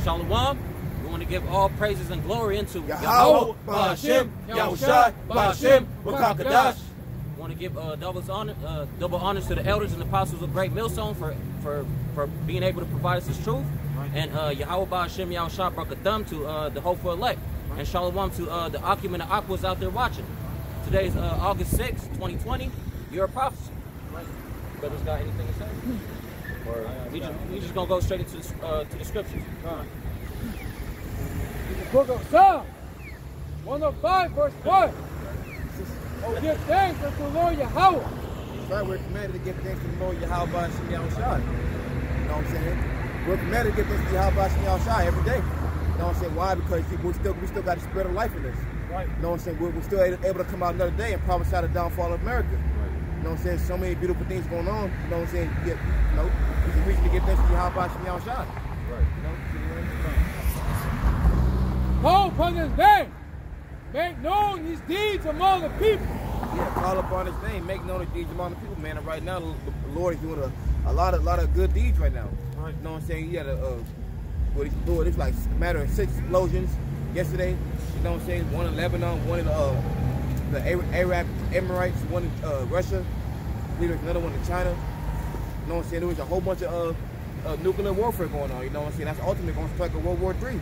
Shalom. We want to give all praises and glory into Yahawah, bahasham, Yahawashi, bahasham, Wakakadash. We want to give double honors to the elders and apostles of Great Millstone for being able to provide us this truth. And Yahawah, bahasham, Yahawashi, brakatham to the hopeful elect. And shalom to the Akim and the Aquas out there watching. Today is August 6, 2020. You're a prophecy. Brothers got anything to say? Or we just gonna go straight into to the scriptures. The book of Psalms, 105, verse 1. Oh, give thanks unto the Lord Yahawah. That's right, we're commanded to give thanks to the Lord Yahawah Yahawashi. You know what I'm saying? We're commanded to give thanks to Yahawah Yahawashi every day. You know what I'm saying? Why? Because we still got the spirit of life in us. Right. You know what I'm saying? We're still able to come out another day and prophesy the downfall of America. Right. You know what I'm saying? So many beautiful things going on. You know what I'm saying? We can reach to get thanks to Yahawah Yahawashi. Right. You know? Call upon his name. Make known his deeds among the people. Yeah, call upon his name. Make known his deeds among the people, man. And right now, the Lord is doing a lot of good deeds right now. Right. You know what I'm saying? He had what he's doing. It's like a matter of 6 explosions yesterday. You know what I'm saying? One in Lebanon, one in the Arab Emirates, one in Russia. I believe there's another one in China. You know what I'm saying? There was a whole bunch of nuclear warfare going on. You know what I'm saying? That's ultimately going to strike a World War III. You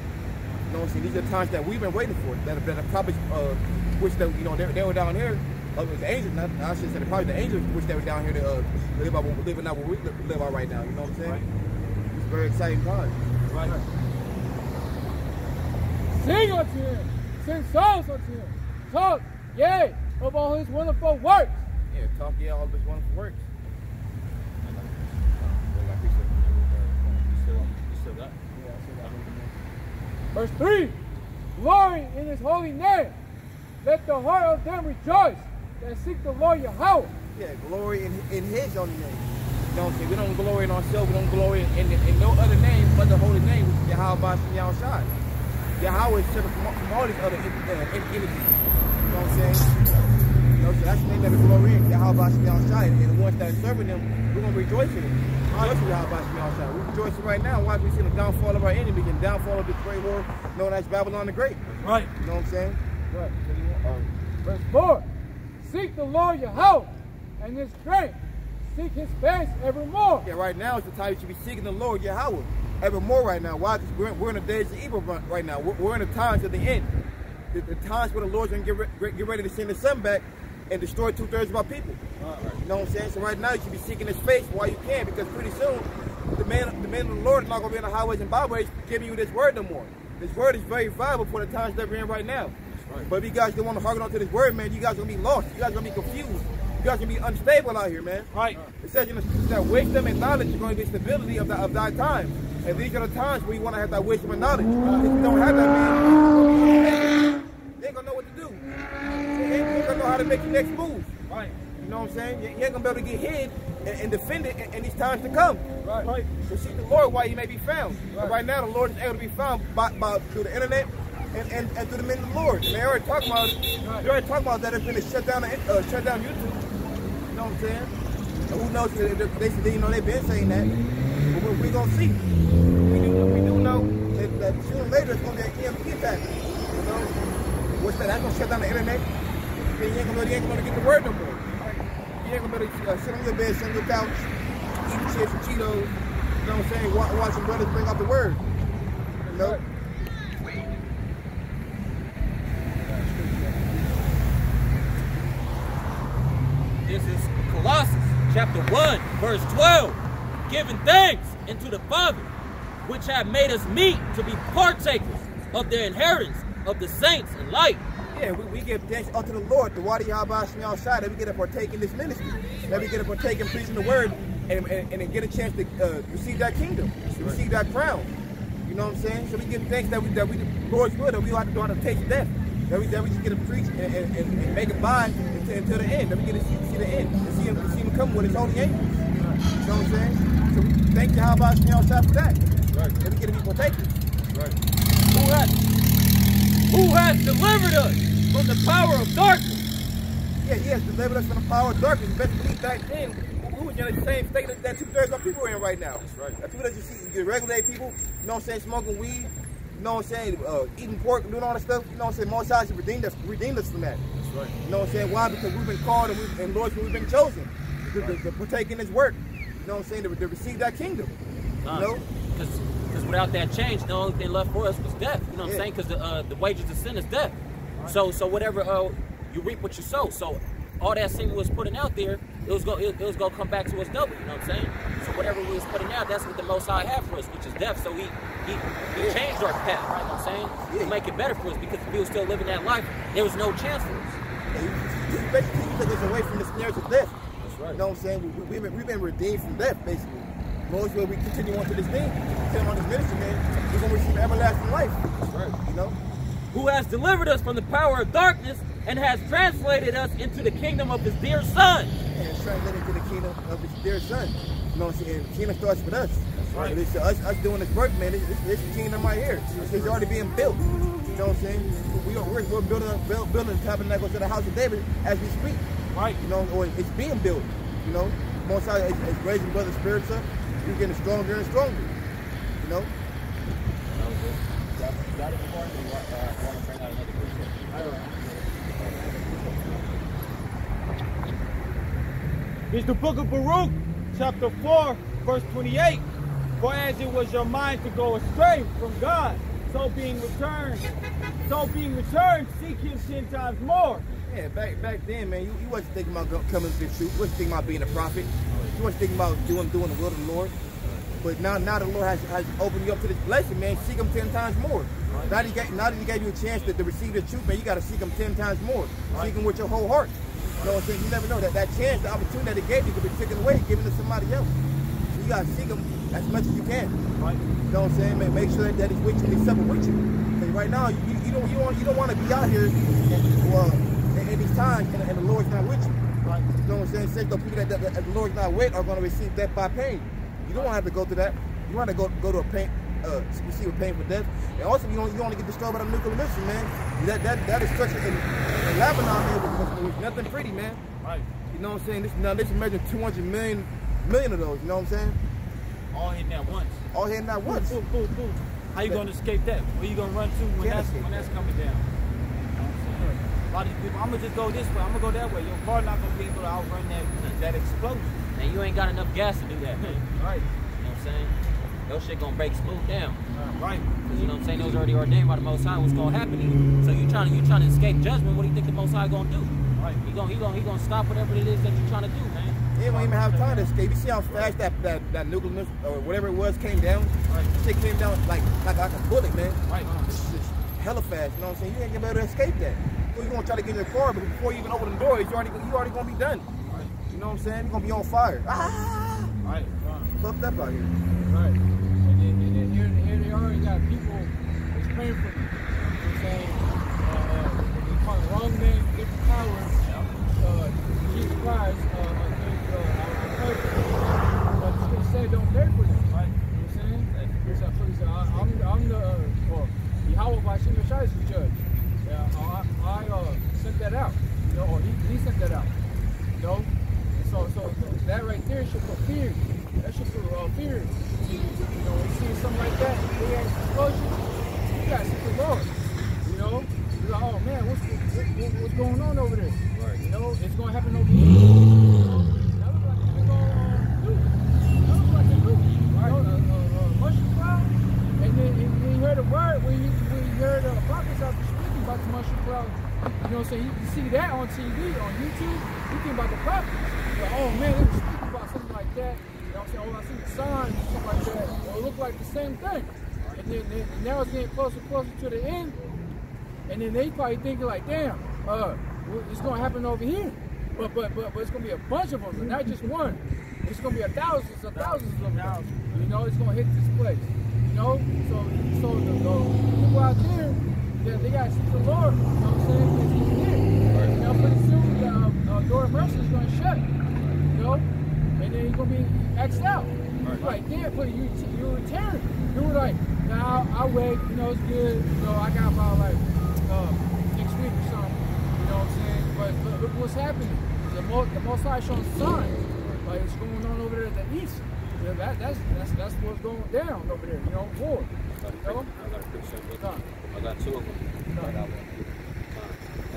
know what I'm saying? These are times that we've been waiting for. That have probably wish that they were down here. The angels, I should say, probably the angels wish they were down here to live out what we live out right now. You know what I'm saying? Right. It's a very exciting time. Right. Sing unto him, sing songs unto him, talk, yea, of all his wonderful works. Yeah, talk, yeah, all his wonderful works. Verse 3, glory in his holy name. Let the heart of them rejoice that seek the Lord Yahawah. Yeah, glory in his holy name. You know what I'm saying? We don't glory in ourselves. We don't glory in no other name but the holy name, which is Yahawah Yahawashi. Yahawah is separate from all these other entities. You know what I'm saying? You know, so that's the name that we glory in, Yahawah Yahawashi. And the ones that are serving them, we're going to rejoice in it. Rejoice in Yahawah Yahawashi. We're rejoicing right now. Why? We see the downfall of our enemies and downfall of this great war known as Babylon the Great. Right. You know what I'm saying? Right. Verse 4, seek the Lord Yahawah and his strength. Seek his face evermore. Yeah, right now is the time you should be seeking the Lord Yahawah evermore right now. Why? Because we're in the days of evil right now. We're in the times of the end. The times where the Lord's going to get ready to send the sun back and destroy 2/3 of our people. You know what I'm saying? So right now you should be seeking his face while you can, because pretty soon the man of the Lord is not going to be in the highways and byways giving you this word no more. This word is very viable for the times that we're in right now. Right. But if you guys don't want to harken on to this word, man, you guys are going to be lost. You guys are going to be confused. You guys are going to be unstable out here, man. Right. It says in the scriptures that wisdom and knowledge is going to be stability of thy times. And these are the times where you want to have that wisdom and knowledge. If you don't have that, man, you ain't going to know what to do. You ain't going to know how to make your next move. Right. You know what I'm saying? You ain't going to be able to get hid and defend it in these times to come. Right. Right. So seek the Lord while he may be found. Right. But right now, the Lord is able to be found through the internet and through the men of the Lord. And they already talking about it. Right. They already talking about that it's going to shut down YouTube. You know what I'm saying? And who knows? They've been saying that. But we're going to see. We do know that sooner or later it's going to be an EMP attack. You know? What's that? That's going to shut down the internet. Then you ain't going to get the word no more. You ain't going to be able to sit on your bed, sit on your couch, eat chips and Cheetos. You know what I'm saying? Watching brothers bring out the word. You know? This is Colossians chapter 1, verse 12. Giving thanks unto the Father, which hath made us meet to be partakers of the inheritance of the saints in light. Yeah, we give thanks unto the Lord, the Yahawah Yahawashi, that we get to partake in this ministry, that we get to partake in preaching the word, and get a chance to receive that kingdom, to receive that crown. You know what I'm saying? So we give thanks that we Lord's will, that we don't have to go out and taste death. That we just get to preach and make it by until the end. That we get to see the end and see him come with his holy angels. You know what I'm saying? So we thank Yahawah Yahawashi for that. Right. That we get to be partakers. Right. Who has delivered us from the power of darkness? Yeah, he has delivered us from the power of darkness. You better believe back then, we you're in the same state that 2/3 of people are in right now. That's right. That's people that you see, the regular people, you know what I'm saying, smoking weed, you know what I'm saying, eating pork, doing all that stuff, you know what I'm saying, Most High should redeem us from that. That's right. You know what I'm saying? Why? Because we've been called and Lord, we've been chosen to partake in His work. You know what I'm saying? To receive that kingdom. You know? Because without that change, the only thing left for us was death. You know what I'm saying? Because the wages of sin is death. Right. So whatever you reap what you sow. So all that sin we was putting out there, it was gonna come back to us double. You know what I'm saying? So whatever we was putting out, that's what the Most High had for us, which is death. So He changed our path. Right? You know what I'm saying? To make it better for us, because if we were still living that life, there was no chance for us. He basically took us away from the snares of death. That's right. You know what I'm saying? We've been redeemed from death, basically. Most way we continue on to this thing, continue on this ministry, man, we're gonna receive everlasting life. That's right. You know? Who has delivered us from the power of darkness and has translated us into the kingdom of His dear Son. And translated into the kingdom of His dear Son. You know what I'm saying? And the kingdom starts with us. That's right. It's us doing this work, man. This kingdom right here. It's already being built. You know what I'm saying? We're building the tabernacle to the house of David as we speak. Right. You know, or it's being built. You know, Most High is raising brother spirits up. You're getting stronger and stronger. You know? Got it before? You want to bring out another question? It's the book of Baruch, chapter 4, verse 28. For as it was your mind to go astray from God, so being returned, seek Him 10 times more. Yeah, back then, man, you wasn't thinking about coming to the truth. You wasn't thinking about being a prophet. You wasn't thinking about doing the will of the Lord. But now the Lord has opened you up to this blessing, man. Seek Him 10 times more. Right. Now that He gave you a chance to receive the truth, man, you got to seek Him 10 times more. Right. Seek Him with your whole heart. You know what I'm saying? You never know that chance, the opportunity that He gave you could be taken away, given to somebody else. So you got to seek Him as much as you can. Right. You know what I'm saying? Man, make sure that He's with you and He's separate with you. Because right now, you don't want to be out here in these times and the Lord's not with you. Right. You know what I'm saying? Since the people that the Lord's not with are going to receive death by pain. You don't want to have to go through that. You want to go to a pain, receive a painful death. And also, you don't want to get destroyed by the nuclear missile, man. That destruction in Lebanon, man, was nothing pretty, man. Right. You know what I'm saying? This imagine 200 million of those. You know what I'm saying? All hitting at once. All hitting at once. Boom. How you going to escape that? Where you going to run to when that's coming down? A lot of people, I'm going to just go this way, I'm going to go that way. Your car not going to be able to outrun that explosion. And you ain't got enough gas to do that, man. Right. You know what I'm saying? Your shit going to break smooth down. Right. Because you know what I'm saying? Those already ordained by the Most High what's going to happen to you. So you trying to escape judgment. What do you think the Most High going to do? Right. He gonna stop whatever it is that you're trying to do, man. He don't even have time to escape. You see how fast that nuclear missile or whatever it was came down? Right. It came down like a bullet, man. Right. It's just hella fast. You know what I'm saying? You ain't gonna be able to escape that. You're gonna try to get in your car, but before you even open the door, you already gonna be done. Right. You know what I'm saying? You're gonna be on fire. Ah! Right. Fucked up out here. Right. And then here they are. You got people that's praying for you. You know what I'm saying? They call the wrong name, different powers. Jesus Christ, but He said don't pray for them, right? You know what I'm saying? I'm the YAHAWASHI Thawadah judge. Yeah, I sent that out, you know, or he sent that out, you know. And so that right there should put fear. That should put fear. You know, when you see something like that, they have explosion. You gotta seek the Lord. You know, you're like, oh man, what's going on over there? Right. You know, it's gonna happen over here. You know, that looks like a big old dude. That looks like a dude. Right. You know, mushroom cloud. And then you heard the word when you heard the prophets out there speaking about the mushroom cloud. You know what I'm saying? You see that on TV, on YouTube. You think about the prophets. You're like, oh man, they were speaking about something like that. You know what I'm saying? Oh, I see the signs and stuff like that. It look like the same thing. And then now it's getting closer to the end. And then they probably thinking like, damn, it's gonna happen over here. But it's gonna be a bunch of them, and not just one. It's gonna be thousands of them. You know, it's gonna hit this place. You know, so the people out there, they gotta seek the Lord. You know what I'm saying? Because He's here. Right. You know, pretty soon the door of mercy is gonna shut. You know, and then He's gonna be X'd out. Right. Like, damn, but you return. You were like, nah, I wait. You know, it's good. You know, I got about like next week or something. You know what I'm saying? But look what's happening. The Most High showing signs like it's going on over there at the east. Yeah, that's what's going down over there. You know, war. I got a precept with them. I got two of them. I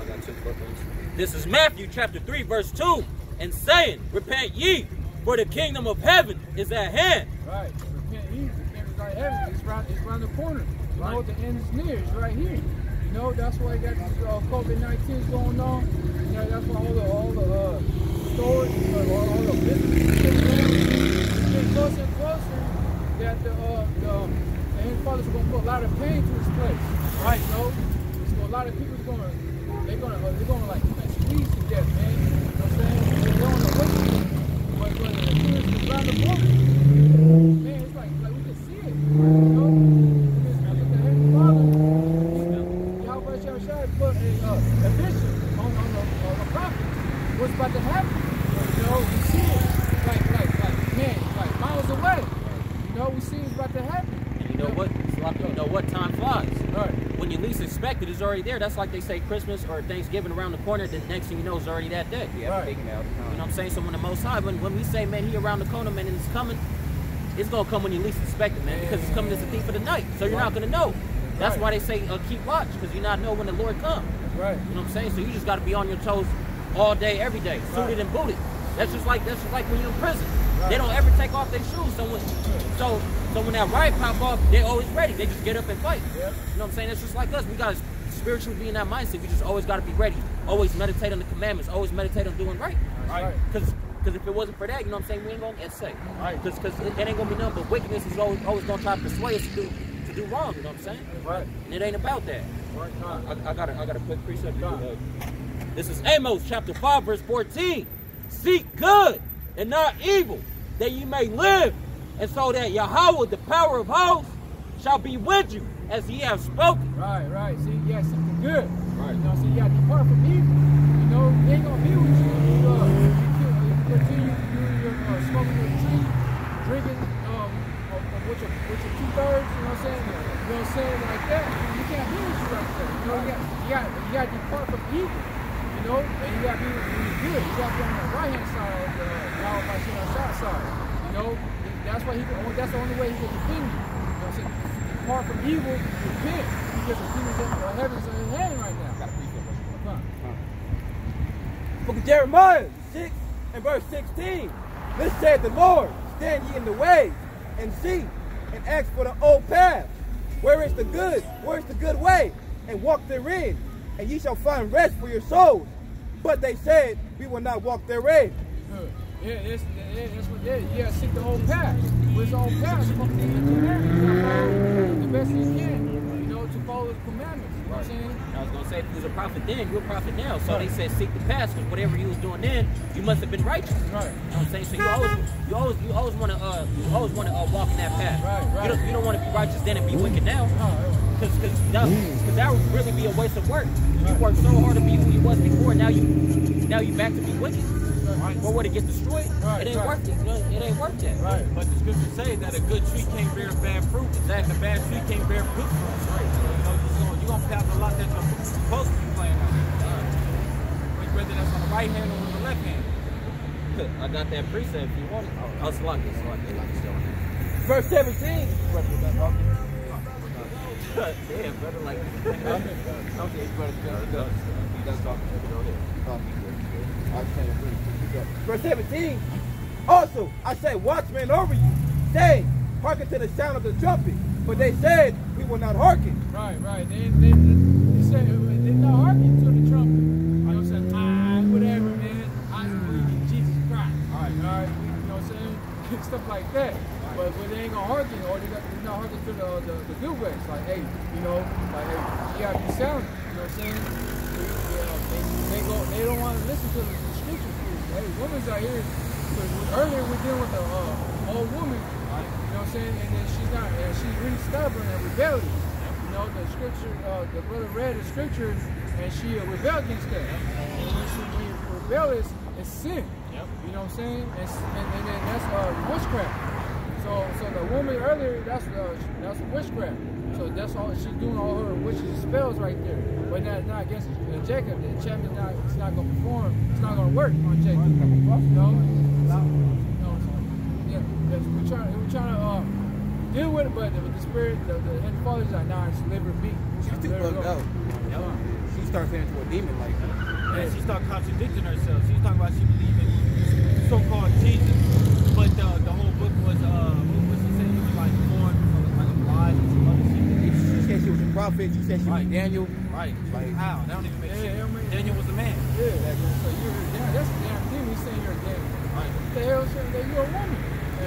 got two footnotes. This is Matthew chapter 3, verse 2, and saying, repent ye, for the kingdom of heaven is at hand. Right. Repent ye, the kingdom is at heaven. It's around the corner. You know, the end is near. It's right here. You know, that's why you got this COVID-19 going on. You know, that's why all the stores, all the businesses getting closer and closer. That the Heavenly Father's going to put a lot of pain to this place. Right, you know? So a lot of people they're gonna like squeeze to death, man. You know what I'm saying? They're going to wait. But when the tourists is around the corner, man, it's like we can see it. You know? Because the Heavenly Father, YAHAWASHI Thawadah put a vision on the prophet. What's about to happen? You know, we see it like miles away. You know, we see it's about to happen. And you know what? You know what? Time flies. Right. When you least expect it, it's already there. That's like they say Christmas or Thanksgiving around the corner. The next thing you know, it's already that day. Yeah, right. You know what I'm saying? So when the Most High, when we say, man, he around the corner, man, and it's coming, it's gonna come when you least expect it, man, because it's coming as a thief of the night. So you're not gonna know. That's why they say keep watch, because you not know when the Lord comes. Right. You know what I'm saying? So you just got to be on your toes all day, every day, suited and booted. That's just like when you're in prison. Right. They don't ever take off their shoes. So when that riot pop off, they're always ready. They just get up and fight. Yep. You know what I'm saying? It's just like us. We got to spiritually be in that mindset. We just always got to be ready. Always meditate on the commandments. Always meditate on doing right. Right. Because if it wasn't for that, you know what I'm saying, we ain't going to get saved. Right. Because it ain't going to be nothing but wickedness is always going to try to persuade us to do wrong. You know what I'm saying? Right. And it ain't about that. Right. I got a quick precept. This is Amos chapter 5, verse 14. Seek good and not evil, that you may live, and so that Yahweh, the power of hosts, shall be with you, as he has spoken. Right. See, you got something good. Right. You know, so you got to depart from evil. You know, they ain't going to be with you. You continue smoking your tree, drinking with your 2/3, you know what I'm saying? You know what I'm saying? Like that. You can't be with you like that. You know, you got to depart from evil. You know, and you got to be good. You got to be on the right-hand side of the YAHAWASHI side. You know, that's the only way he can defend you. You know what I'm saying? Depart from evil, repent, because the kingdom of heaven is in his hand right now. Book of Jeremiah 6 and verse 16. This said the Lord, stand ye in the way and see and ask for the old path. Where is the good way? And walk therein, and ye shall find rest for your souls. But they said, we will not walk therein. Yeah, that's what they did. You gotta seek the old path. What's the old path? The commandments. The best you can, you know, to follow the commandments. You know what I'm saying? I was gonna say, if you was a prophet then, you're a prophet now. So they said seek the past, because whatever you was doing then, you must have been righteous. Right. You know what I'm saying? So you always want to walk in that path. Right. You don't want to be righteous then and be wicked now. Because that would really be a waste of work. You worked so hard to be who you was before, now you back to be wicked. Right. Or would it get destroyed? Right. It ain't worth it. You know, it ain't worth that. Right. But the scriptures say that a good tree can't bear bad fruit, and a bad tree can't bear good fruit. Right. So, you know, you're gonna pass a lot that you're supposed to be playing out. Whether that's on the right hand or on the left hand. I got that precept if you want it. Oh, it's like this. Verse 17. Yeah, brother, like Okay, brother, go. He does talk to me. Verse 17. Also, I say, watchmen over you, saying, hearken to the sound of the trumpet. But they said, we will not hearken. Right. They said they're not hearkening to the trumpet. You know what I'm saying? Whatever, man. I believe in Jesus Christ. All right. You know what I'm saying? Stuff like that. But they ain't gonna hearken, or they're not hearkening to the good ways. Like, hey, you know, you gotta be sound. You know what I'm saying? They don't want to listen to the scriptures. Hey, women's out here. Earlier we're dealing with an old woman. You know what I'm saying? And then she's really stubborn and rebellious. You know, the scripture, the brother read the scripture and she rebelled against that. And when you're rebellious, it's sin. You know what I'm saying? And then that's witchcraft. So the woman earlier, that's witchcraft. So that's all she's doing, all her witches spells right there. But not against Jacob. The enchantment it's not gonna perform. It's not gonna work on Jacob. You know? we're trying to deal with it, but the spirit, the Heavenly Father's like, nah, it's deliver me. She's too bugged out. She starts turning into a demon, like. And she started contradicting herself. She was talking about she believed in so-called Jesus, but the whole book was what she said, it was like born from like a lie and some other shit. She said she was a prophet. She said she was Daniel. Right. Like how? That don't even make sense. Daniel was a man. Yeah. So you're that's the damn thing. He's saying you're a Daniel. Right. What the hell saying that you're a woman?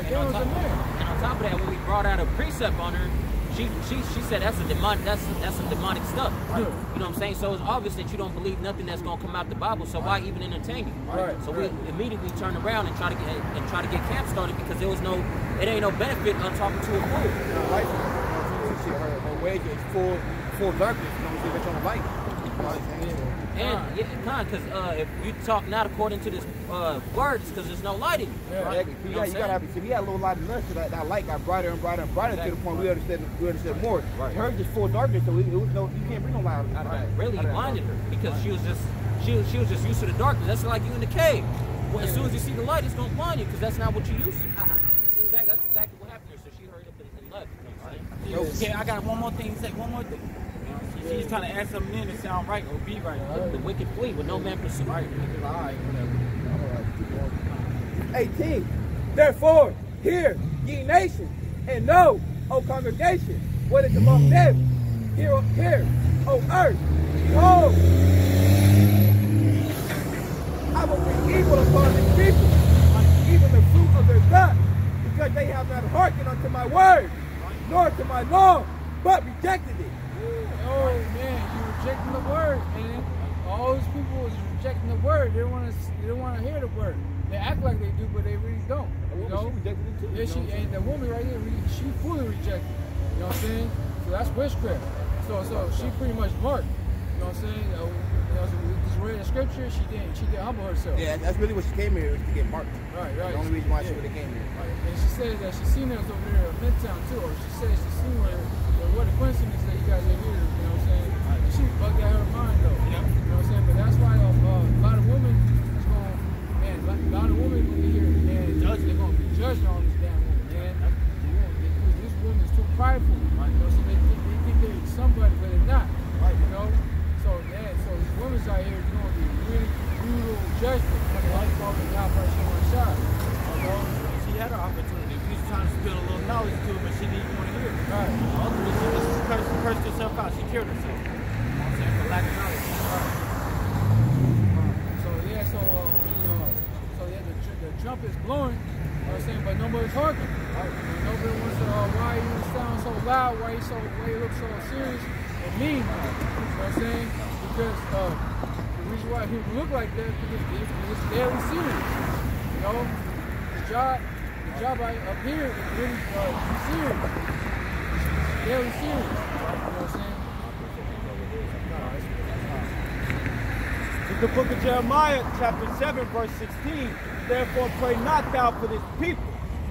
Daniel's a man. And on top of that, when we brought out a precept on her, she said that's a demonic stuff. Right. You know what I'm saying? So it's obvious that you don't believe nothing that's gonna come out the Bible. So why even entertain it? Right. So we immediately turned around and try to get camp started because it ain't no benefit on talking to a fool. Her ways is full darkness. You know what I'm saying? That's on the light. You know what I'm saying? And because if you talk not according to this words, because there's no light in you. Yeah, right? You gotta have it. So we had a little light in us, so that light got brighter and brighter and brighter to the point we understood more. Right. Hers just full darkness, so it was you can't bring no light out of that. Really blinded her because she was just used to the darkness. That's like you in the cave. Well, as soon as you see the light, it's gonna blind you because that's not what you used to. That's exactly what happened here. So she hurried up and left. You know what I'm saying? Yeah, I got one more thing to say. One more thing. She's trying to add something in to sound right or be right. The wicked flee with no man pursue. Right. Lie, whatever. 18. Therefore, hear, ye nations, and know, O congregation, what is among them. Hear, O earth, behold, I will bring evil upon this people, even the fruit of their gut, because they have not hearkened unto my word, nor to my law, but rejected it. Oh man, you rejecting the word, man. All those people is rejecting the word. They don't want to hear the word. They act like they do, but they really don't. You know? She rejected it too. Yeah, she and the woman right here, she fully rejected. You know what I'm saying? So that's witchcraft. So she pretty much marked. You know what I'm saying? So just read the scripture. She didn't humble herself. Yeah, that's really what she came here, was to get marked. Right. The only reason why she really came here. Right. And she said that she seen us over there at Midtown too, or she said she seen where what a coincidence that you guys are here. You know what I'm saying? And she bugged out her mind though. Yeah. You know what I'm saying? But that's why a lot of women is going, man, a lot of women when they hear, man, they're going to be judged on this damn woman, man. Because this woman is too prideful. Right? You know, so they think they're somebody, but they're not. Right? You know? So these women's out here is going to be really brutal judgment. Like a lot of people in Operation One Shot. You know? She had her opportunity. She was trying to spill a little knowledge to her, but she didn't even want to hear it. Right. Ultimately, she cursed herself out. She killed herself. You know what I'm saying? For lack of knowledge. Right. So the jump is blowing. You know what I'm saying? But nobody's talking. Right. Nobody wants to. Why you sound so loud? Why you look so serious and mean? You know what I'm saying? Because the reason why people look like that because it's daily serious. You know, the job up here is really serious. It's daily serious. You know what I'm saying? The book of Jeremiah, chapter 7, verse 16. Therefore pray not thou for this people,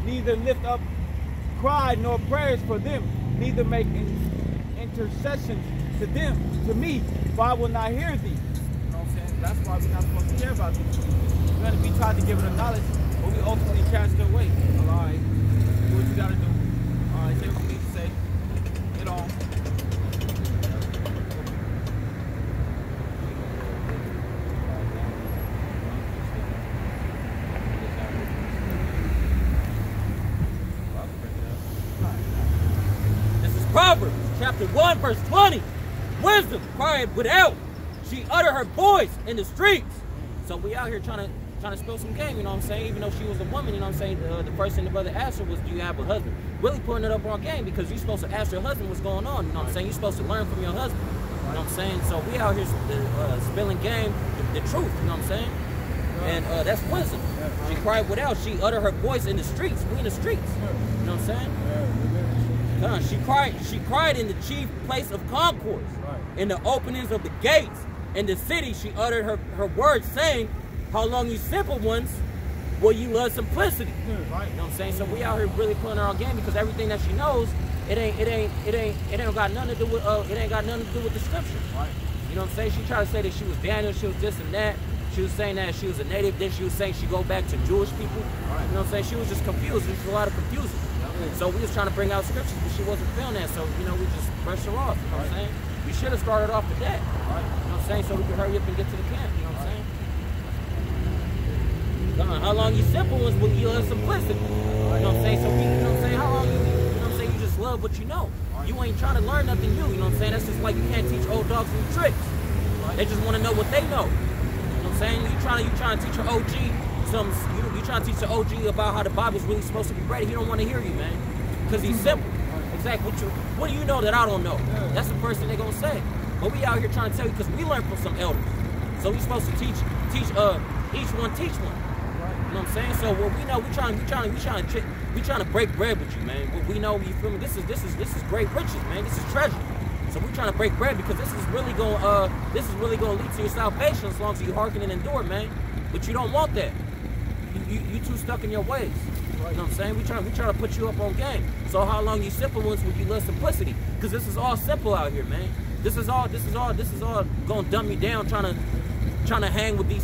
neither lift up cry nor prayers for them, neither make intercessions to them, to me, for I will not hear thee. You know what I'm saying? That's why we're not supposed to care about these people. We're going to be trying to give them knowledge, but we ultimately cast their way. All right, do what you got to do. All right, say what you need to say. Get on. Proverbs chapter 1 verse 20. Wisdom cried without. She uttered her voice in the streets. So we out here trying to spill some game, you know what I'm saying? Even though she was a woman, you know what I'm saying? The first thing the brother asked her was, do you have a husband? Really putting it up on game because you're supposed to ask your husband what's going on, you know what I'm saying? You're supposed to learn from your husband, you know what I'm saying? So we out here spilling game, the truth, you know what I'm saying? And that's wisdom. She cried without. She uttered her voice in the streets. We in the streets, you know what I'm saying? She cried in the chief place of concourse, in the openings of the gates. In the city, she uttered her words, saying, how long you simple ones will you love simplicity? Right. You know what I'm saying? So we out here really putting her on game because everything that she knows, it ain't got nothing to do with the scripture. Right. You know what I'm saying? She tried to say that she was Daniel, she was this and that. She was saying that she was a native. Then she was saying she go back to Jewish people. Right. You know what I'm saying? She was just confused. There was a lot of confusion. So we was trying to bring out scriptures, but she wasn't feeling that. So, you know, we just brushed her off. You know what I'm saying? We should have started off with that. Right. You know what I'm saying? So we could hurry up and get to the camp. You know what I'm saying? How long you simple ones will you love simplicity? You know what I'm saying? So we, you know what I'm saying? How long you know what I'm saying? You just love what you know. You ain't trying to learn nothing new. You know what I'm saying? That's just like you can't teach old dogs new tricks. They just want to know what they know. You know what I'm saying? You trying to teach your OG you trying to teach the OG about how the Bible's really supposed to be read. He don't want to hear you, man, because he's simple. Exactly. What do you know that I don't know? That's the first thing they're gonna say. But we out here trying to tell you because we learned from some elders. So we supposed to teach each one teach one. You know what I'm saying? So what we know, we trying to break bread with you, man. What we know, you feel me? This is great riches, man. This is treasure. So we're trying to break bread because this is really gonna lead to your salvation as long as you hearken and endure, man. But you don't want that. You too stuck in your ways. You know what I'm saying? We trying to put you up on game. So how long you simple ones will you love simplicity? Because this is all simple out here, man. This is all gonna dumb you down trying to hang with the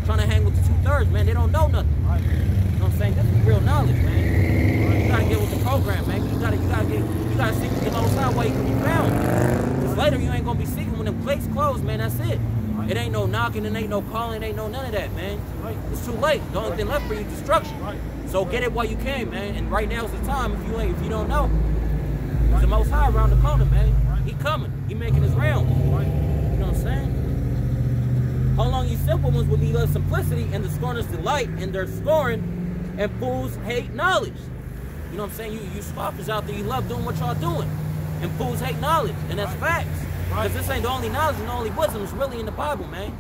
2/3, man. They don't know nothing. You know what I'm saying? This is real knowledge, man. You gotta get with the program, man. You gotta seek the Most High while you can be found. Because later you ain't gonna be seeking when them plates close, man. That's it. It ain't no knocking, it ain't no calling, it ain't no none of that, man. It's too late. The only thing left for you is destruction. So get it while you can, man. And right now's the time. If you don't know, it's the Most High around the corner, man. He coming. He making his rounds. You know what I'm saying? How long you simple ones will need love simplicity, and the scorners delight in their scorn, and fools hate knowledge. You know what I'm saying? You scoffers out there, you love doing what y'all doing, and fools hate knowledge, and that's facts. Because this ain't the only knowledge and the only wisdom. It's really in the Bible, man.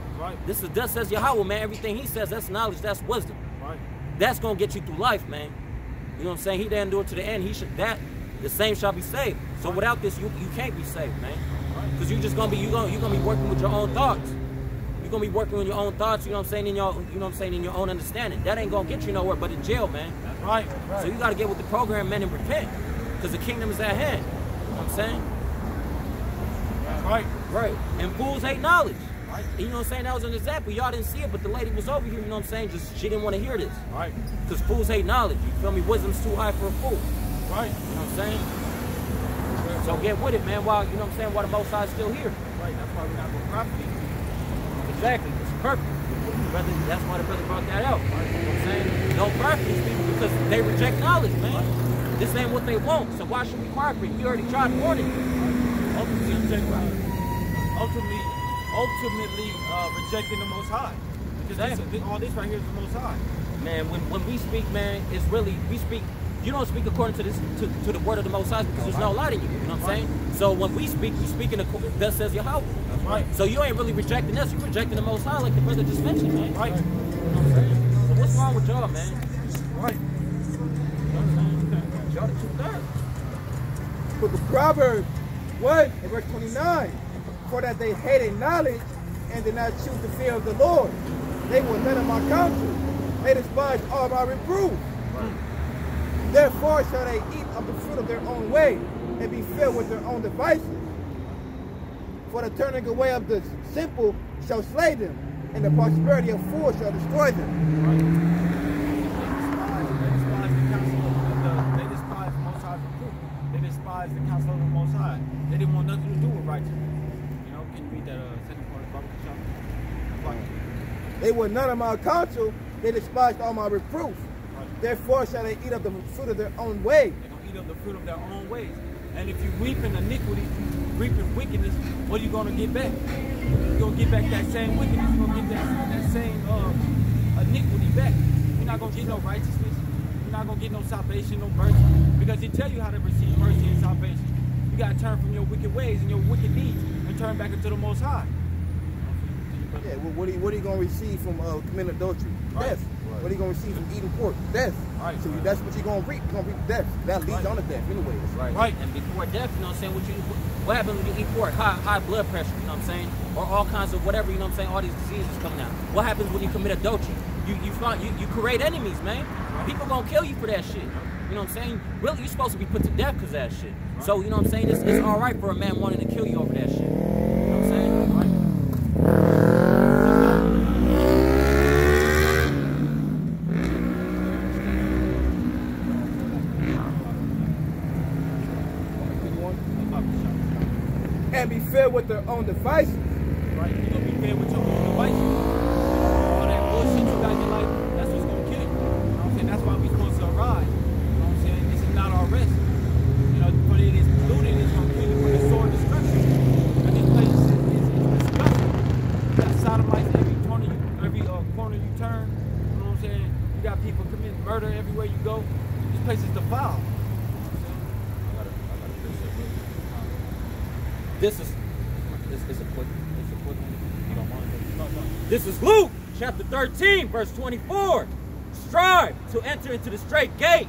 This is thus says Yahawah, man. Everything he says, that's knowledge, that's wisdom. That's gonna get you through life, man. You know what I'm saying? He didn't do it to the end. The same shall be saved. So without this, you can't be saved, man. Because you're gonna be working with your own thoughts. You're gonna be working with your own thoughts. You know what I'm saying? In your own understanding. That ain't gonna get you nowhere but in jail, man. So you gotta get with the program, man, and repent. Because the kingdom is at hand. You know what I'm saying? Right. And fools hate knowledge. And you know what I'm saying? That was an example. Y'all didn't see it, but the lady was over here, you know what I'm saying? She didn't want to hear this. Because fools hate knowledge. You feel me? Wisdom's too high for a fool. You know what I'm saying? So get with it, man, while, you know what I'm saying, while the Most High is still here. That's why we're not going to profit. Exactly. It's perfect. That's why the brother brought that out. You know what I'm saying? Don't profit these people because they reject knowledge, man. This ain't what they want. So why should we cooperate? We already tried warning. Ultimately rejecting the Most High. Because all this right here is the Most High. Man, when we speak, man, it's really, we speak, you don't speak according to the word of the Most High because there's no light in you. You know what I'm saying? So when we speak in the thus says Yahawah. That's right. So you ain't really rejecting us, you're rejecting the Most High like the brother just mentioned, man. You know what I'm saying? So what's wrong with y'all, man? Y'all the 2/3. Book of Proverbs 1 and verse 29. For that they hated knowledge and did not choose the fear of the Lord. They were none of my counsel. They despised all my reproof. Therefore shall they eat of the fruit of their own way and be filled with their own devices. For the turning away of the simple shall slay them, and the prosperity of fools shall destroy them. They despise the Most High's reproof. They despise the counsel of the Most High. They didn't want nothing to do with righteousness. Can you read that second part of the Bible? They were none of my counsel, they despised all my reproof. Therefore shall they eat of the fruit of their own way. They're going to eat of the fruit of their own ways. And if you reap in iniquity, reap in wickedness, what are you going to get back? You're going to get back that same wickedness. You're going to get that same iniquity back. You're not going to get no righteousness. You're not going to get no salvation, no mercy. Because he tell you how to receive mercy and salvation. You got to turn from your wicked ways and your wicked deeds and turn back into the Most High. Yeah, what are you going to receive from committing adultery? Death. What are you going to receive from eating pork? Death. So that's what you're going to reap. You're going to reap death. That leads on to death anyways. And before death, you know what I'm saying, what happens when you eat pork? High blood pressure, you know what I'm saying? Or all kinds of whatever, you know what I'm saying, all these diseases coming out. What happens when you commit adultery? You create enemies, man. People going to kill you for that shit. You know what I'm saying? Really, you're supposed to be put to death because of that shit. So, you know what I'm saying? It's all right for a man wanting to kill you over that shit. You know what I'm saying? And be filled with their own devices. Right? You're going to be fed with your own devices. All that bullshit you got in your life, that's what's going to kill you. You know what I'm saying? That's why we're supposed to arise. You know what I'm saying? This is not our rest. You know, but it is polluted. It's going to kill you with the sword destruction. And this place is disgusting. You got sodomites every corner you turn. You know what I'm saying? You got people committing murder everywhere you go. This place is defiled. This is a quick one. You don't mind? This is Luke chapter 13, verse 24. Strive to enter into the straight gate,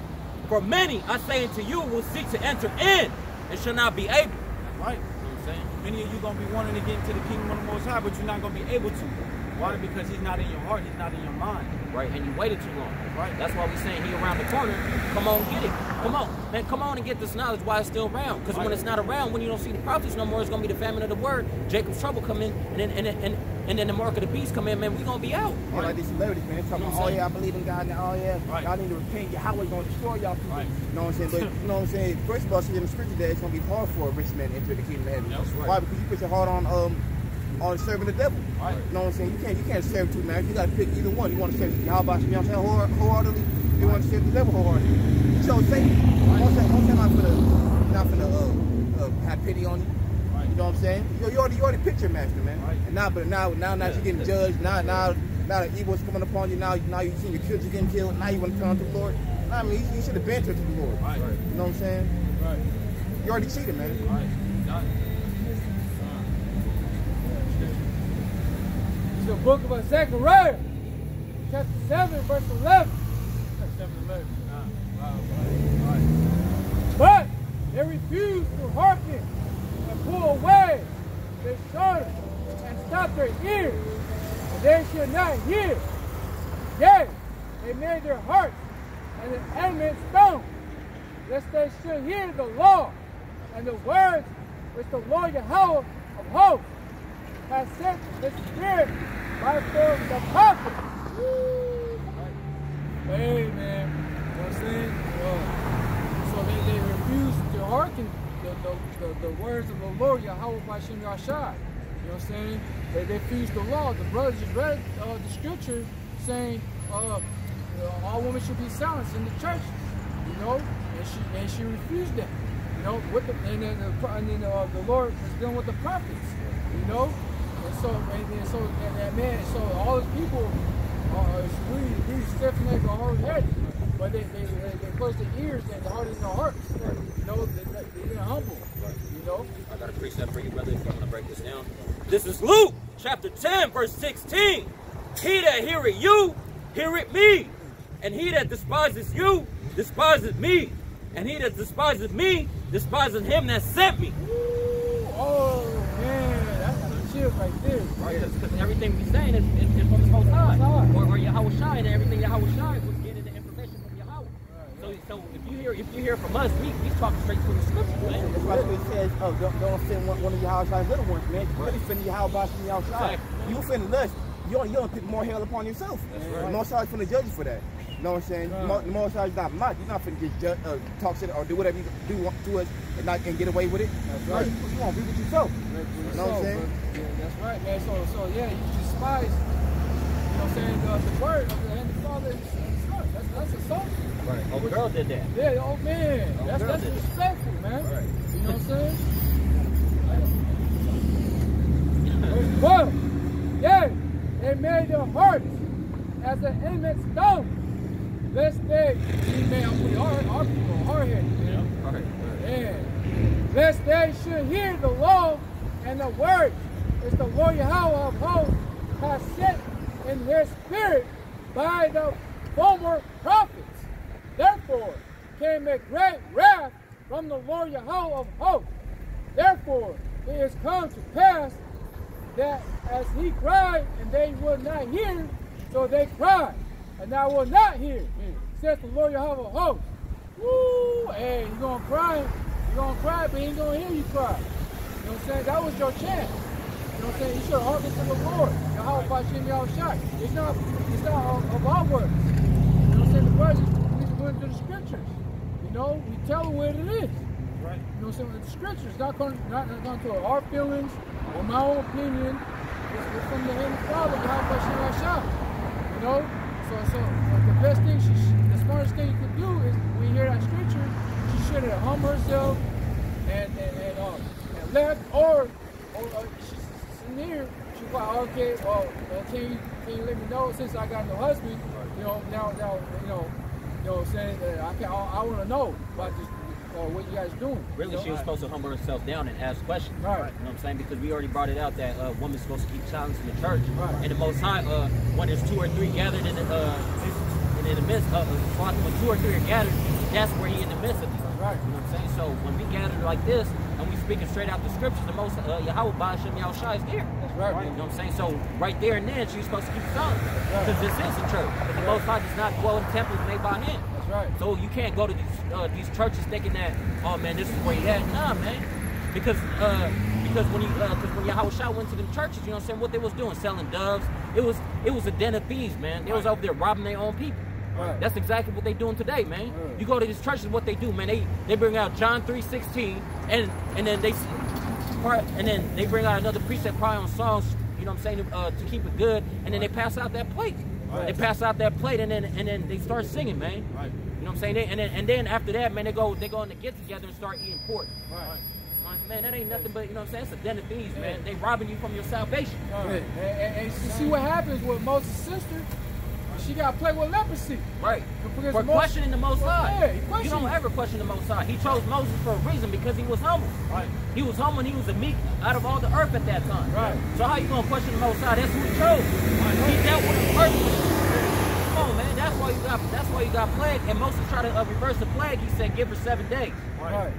for many, I say unto you, will seek to enter in and shall not be able. That's right. You know what I'm saying? Many of you gonna be wanting to get into the kingdom of the Most High, but you're not gonna be able to. Why? Because he's not in your heart, he's not in your mind. Right, and you waited too long. Right. That's why we're saying he around the corner. Come on, get it. Come on. Man, come on and get this knowledge while it's still around. Because when it's not around, when you don't see the prophets no more, it's going to be the famine of the word. Jacob's trouble come in, and then the mark of the beast come in, man, we're going to be out. Yeah, like these celebrities, man. Talking about, oh yeah, I believe in God, and oh yeah, y'all need to repent. Yahweh's going to destroy y'all people. Right. You know what I'm saying? But you know what I'm saying? First of all, see in the scripture that it's going to be hard for a rich man to enter the kingdom of heaven. That's right. Why? Because you put your heart on serving the devil. Right. You know what I'm saying? You can't serve two masters. You got to pick either one. You want to serve YAHAWASHI Thawadah wholeheartedly. You want to serve the devil wholeheartedly. You chose Satan. Most time I'm not gonna have pity on you. Right. You know what I'm saying? You already picked your master, man. Right. And now you're getting judged. Now the evil's coming upon you. Now you see your kids are getting killed. Now you want to turn to the Lord. I mean, you should have been to the Lord. Right. You know what I'm saying? Right. You already cheated, man. Right. Got it. It's the book of Zechariah, chapter 7, verse 11. 7:11. But they refused to hearken and pull away their shoulders and stop their ears, and they should not hear. Yea, they made their hearts and an adamant stone, lest they should hear the law and the words which the Lord Yahawah of hosts has sent his spirit by the prophet. Amen. You know what I'm saying? So they refused to hearken the words of the Lord Yahawah bahasham Yahshua. You know what I'm saying? They refused the law. The brothers just read the scripture saying all women should be silenced in the church. You know, and she refused that. You know, and then the Lord was dealing with the prophets. You know, and so all these people are really stiff-necked or hard-headed, but they close their ears and harden their hearts. You know, they're humble. You know. I got a precept for you, brother, if you want to break this down. This is Luke chapter 10, verse 16. He that heareth you, heareth me. And he that despises you, despises me. And he that despises me, despises him that sent me. Oh, man, that's some shit right there. Right, because everything we're saying is from the Most High. Or YAHAWASHI, and everything YAHAWASHI was getting the information from Yahweh. So if you hear from us, we talking straight from the scripture, man. That's why it says, don't send one of YAHAWASHI's little ones, man. You really finna YAHAWASHI Yahshua. You finna lust. You don't put more hell upon yourself. That's right. The Most High is finna judge you for that. You know what I'm saying? The Most High is not mocked. You're not finna just talk shit or do whatever you do to us and get away with it. That's right. You gonna be with yourself. You know what I'm saying? Yeah, that's right, man. So yeah, you despise, you know what I'm saying, the word of the Heavenly Father and the Son. That's assaulting. Right. Oh, girl did that. Yeah, oh man. Oh, That's disrespectful, man. Right. You know what I'm saying? Verse 12. Yea, they made their hearts as an immense stone. Lest they, man, our people are hard-headed, man. Yeah. All right. Yeah. Lest they should hear the law and the words which the Lord Yahawah of hosts has sent in his spirit by the former prophets. Therefore came a great wrath from the Lord Yahawah of hosts. Therefore it is come to pass that as he cried and they would not hear, so they cried and I will not hear, says the Lord Yahawah of hosts. Woo! Hey, you're gonna cry, but he ain't gonna hear you cry. You know what I'm saying? That was your chance. You know what I'm saying? You should have hearkened to the Lord. Yahawah bahasham Yahshua. It's not of our words. You know what I'm saying? The brothers, we went to the scriptures. You know, we tell them what it is. Right. You know what I'm saying? The scriptures, not going to our feelings or my own opinion. It's from the Heavenly Father, YAHAWASHI. You know? So the best thing, the smartest thing you could do is when you hear that scripture, she should have humbled herself and left, or she's sitting here. She's like, okay, well, can you let me know since I got no husband? You know, now you know, saying that I want to know about this. What you guys doing? Really, she was supposed to humble herself down and ask questions. Right. You know what I'm saying? Because we already brought it out that woman's supposed to keep silence in the church. Right. And the Most High, when there's 2 or 3 gathered in the midst of when 2 or 3 are gathered, that's where He in the midst of it. Right. You know what I'm saying? So when we gather like this and we speaking straight out the scriptures, the Most Yahawah bahasham YAHAWAH is there. That's right. You know what I'm saying? So right there and then she's supposed to keep silent because this is the church. But the Most High does not dwell in temples made by Him. Right. So you can't go to these churches thinking that, oh man, this is where you at. Nah, man. Because when YAHAWASHI went to them churches, you know what I'm saying, what they was doing, selling doves. It was a den of thieves, man. They was over there robbing their own people. Right. That's exactly what they doing today, man. Right. You go to these churches, what they do, man, they bring out John 3:16 and then they bring out another precept probably on songs, you know what I'm saying, to keep it good, and then they pass out that plate. Right. They pass out that plate and then they start singing, man. Right. You know what I'm saying? And then after that, man, they go in the get together and start eating pork. Right. Man, that ain't nothing but, you know what I'm saying? It's a den of thieves, man. They robbing you from your salvation. Right. And you see what happens with Moses' sister? She got plagued with leprosy. Right. For questioning the Most High. Yeah, you don't ever question the Most High. He chose Moses for a reason because he was humble. Right. He was humble and he was the meek out of all the earth at that time. Right. So how you gonna question the Most High? That's who he chose. Right. He dealt with him personally. Come on, man. That's why you got plague. And Moses tried to reverse the plague. He said, give her 7 days. Right.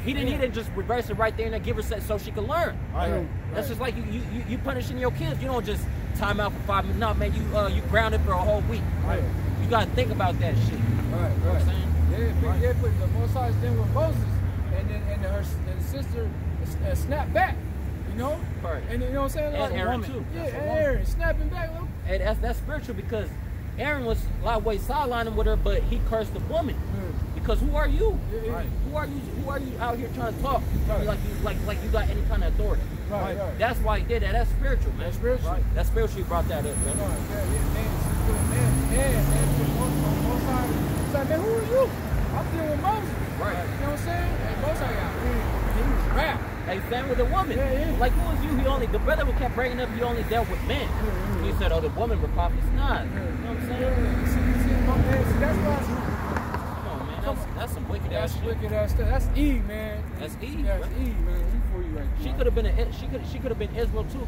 He didn't just reverse it right there and then give her so she could learn. Right. That's just like you punishing your kids. You don't just time out for 5 minutes. No, man, you grounded for a whole week. Right. You gotta think about that shit. Right. You know what I'm saying? Yeah, but the Most High then with Moses, and her sister snapped back. You know? Right. And you know what I'm saying? And Aaron too. Yeah, Aaron snapping back. And that's spiritual because Aaron was a lot of ways sidelining with her, but he cursed the woman. Because who are you? Right. Who are you out here trying to talk like you got any kind of authority? Right. That's why he did that. That's spiritual, man. That's spiritual. Right. That's spiritual. He brought that up, man. Man, who are you? I'm dealing with Moses. Right. You know what I'm saying? And Moses he was rap. Hey, stand with a woman. Yeah. Like who is you? The brother who kept bringing up he only dealt with men. He said, oh, the woman were prophets. Nah. You know what I'm saying? See, that's why. That's some wicked ass shit. Wicked ass stuff. That's Eve, man. That's Eve. That's Eve, man. Eve for you right now. She could have been she could have been Israel too,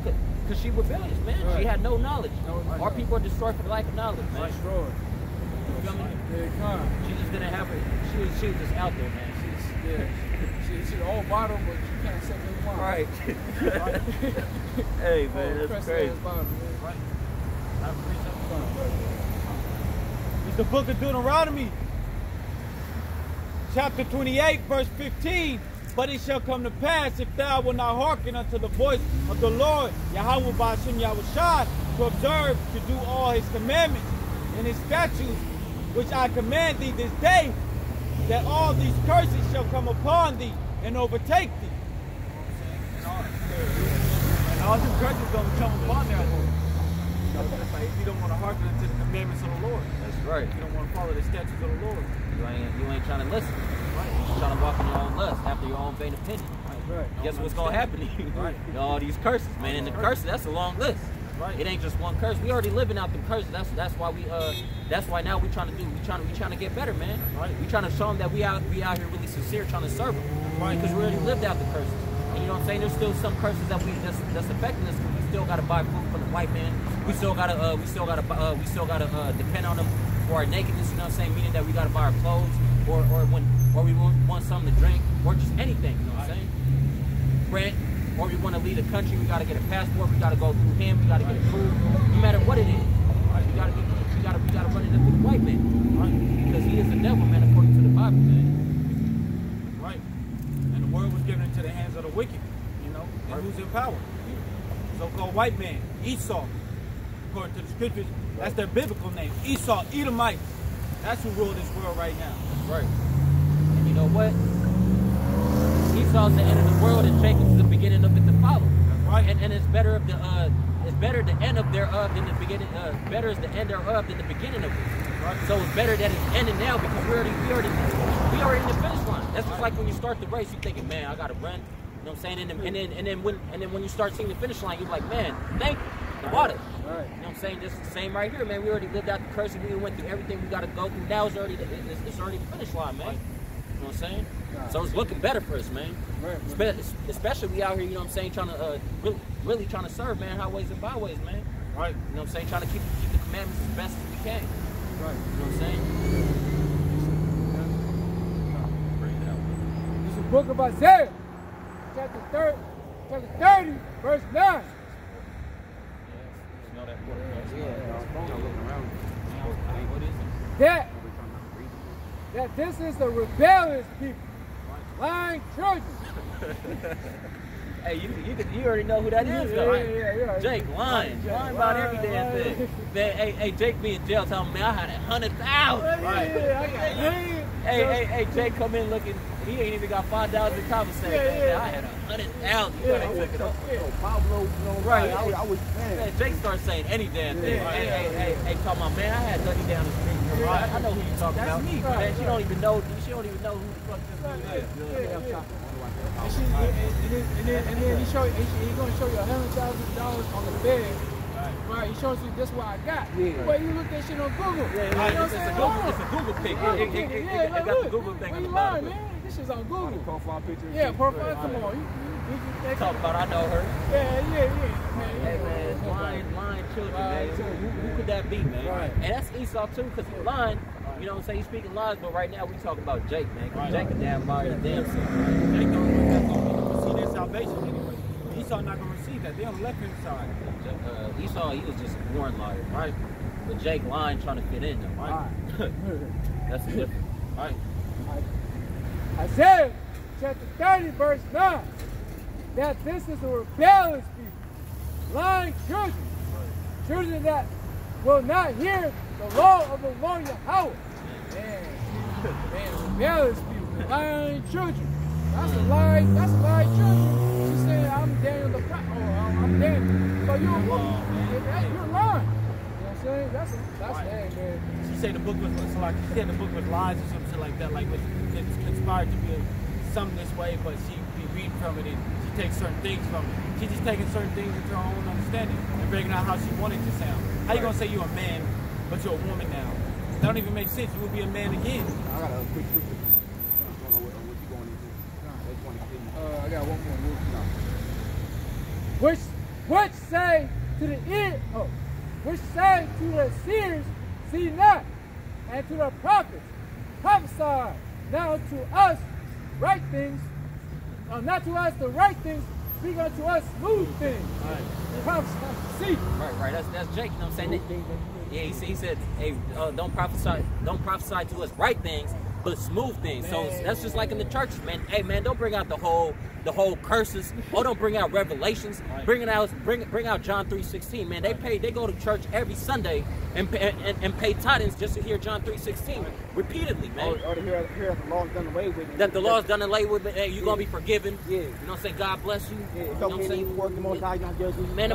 cause she rebellious, man. Right. She had no knowledge. Our people are destroyed for the lack of knowledge, man. Destroyed. You feel me? Yeah, she just didn't have it. She was just out there, man. She's an old bottle, but she can't set new wine. Right. Hey, man, that's crazy. Bottle, man. Right. It's the book of Deuteronomy. Chapter 28, verse 15. But it shall come to pass, if thou wilt not hearken unto the voice of the Lord, YAHAWAH bahasham YAHAWAH, to observe to do all his commandments and his statutes, which I command thee this day, that all these curses shall come upon thee and overtake thee. And all these curses don't come upon there. That's like if you don't want to hearken unto the commandments of the Lord. That's right. You don't want to follow the statutes of the Lord. You ain't trying to listen. Right. You're trying to walk in your own lust after your own vain opinion. Right. Guess what's gonna happen to you? Right. All these curses, man. And the curses, that's a long list. Right. It ain't just one curse. We already living out the curses. That's why now we trying to get better, man. Right. We trying to show them that we out here really sincere, trying to serve them. Right. Because we already lived out the curses. And you know what I'm saying? There's still some curses that's affecting us. We still gotta buy food from the white man. We still gotta depend on them for our nakedness. You know what I'm saying? Meaning that we gotta buy our clothes, or we want something to drink, or just anything. You know what I'm saying? Rent, or we want to leave the country. We gotta get a passport. We gotta go through him. We gotta get approved. No matter what it is, we gotta run it up with the white man, because he is the devil, man, according to the Bible, man. Right. And the word was given into the hands of the wicked, you know, and who's in power? So-called white man, Esau. According to the scriptures, that's their biblical name. Esau, Edomites. That's who rule this world right now. Right. And you know what? Esau's the end of the world and Jacob's the beginning of it to follow. Right. And it's better of the it's better the end of thereof than the beginning. Better is the end thereof than the beginning of it. Right. So it's better that it's ending now because we already in the finish line. That's just like when you start the race, you thinking, man, I gotta run. You know what I'm saying? And then when you start seeing the finish line, you're like, man, thank you, the water. Right. You know what I'm saying? Just the same right here, man. We already lived out the curse. We went through everything we gotta go through. Now it's already the finish line, man. You know what I'm saying? So it's looking better for us, man. Right. Especially we out here, you know what I'm saying, trying to really trying to serve, man, highways and byways, man. Right. You know what I'm saying? Trying to keep the commandments as best as we can. Right. You know what I'm saying? It's the book of Isaiah, chapter 30, verse 9. That this is the rebellious people, lying children. Hey, you already know who that is, though. Yeah. Jake lying about every damn thing. Man, hey, Jake be in jail telling me I had 100,000. Right. Hey, Jake come in looking. He ain't even got $5 in conversation. I had 100,000. You gotta check it out. Pablo, you know, right? I was man. Jake starts saying any damn thing. Hey, come on, man. I had Dougie down the street. I know who you talking about. That's me, man. She don't even know who the fuck this is. And then he's gonna show you $100,000 on the bed. Right, he shows you this what I got. But you look that shit on Google. It's a Google pic. It got the Google thing on the bottom. Man. This shit's on Google. Profile picture. Yeah, profile. Come on. Talk about I know her. Yeah. Hey man, lying children, man. Who could that be, man? Right. And that's Esau too, because he's lying. You know what I'm saying? He's speaking lies, but right now we talking about Jake, man. Because Jake a damn liar, damn son. Jake don't receive their salvation anyway. Esau not gonna receive that. They on the left hand side. Esau, he was just a born liar, right? But Jake lying, trying to fit in them, right? That's the difference, right? Isaiah chapter 30, verse 9. That this is a rebellious people, lying children, children that will not hear the law of the Lord Yahawah. Man, rebellious people, lying children. That's a lie children. She said, I'm Daniel the prophet. I'm Daniel. So you're a woman. You're lying. You know what I'm saying? That's man. She said the book was lies or something like that. Like it's conspired to be something this way, but she be reading from it and she takes certain things from it. She's just taking certain things into her own understanding and figuring out how she wanted to sound. How you gonna say you're a man, but you're a woman now? That don't even make sense. You would be a man again. I got a quick scripture. I don't know what you going into. I got one more. Which say to the ear, which say to the seers, see not, and to the prophets, prophesy. Now to us right things, not to us the right things, speak unto us smooth things. Right. Prophesy, see. Right. That's Jake. You know what I'm saying? Yeah, he said, hey, don't prophesy to us right things, but smooth things. So that's just like in the churches, man. Hey, man, don't bring out the whole curses. Or don't bring out Revelations. Bring out John 3:16, man. They go to church every Sunday and pay tithings just to hear John 3:16 repeatedly, man. Or to hear that the law's done away with. That the law's done away with. Hey, you're gonna be forgiven. Yeah. You know what I'm saying? God bless you. Yeah, it's you know what I'm saying? Work the most high, you don't judge you. Man,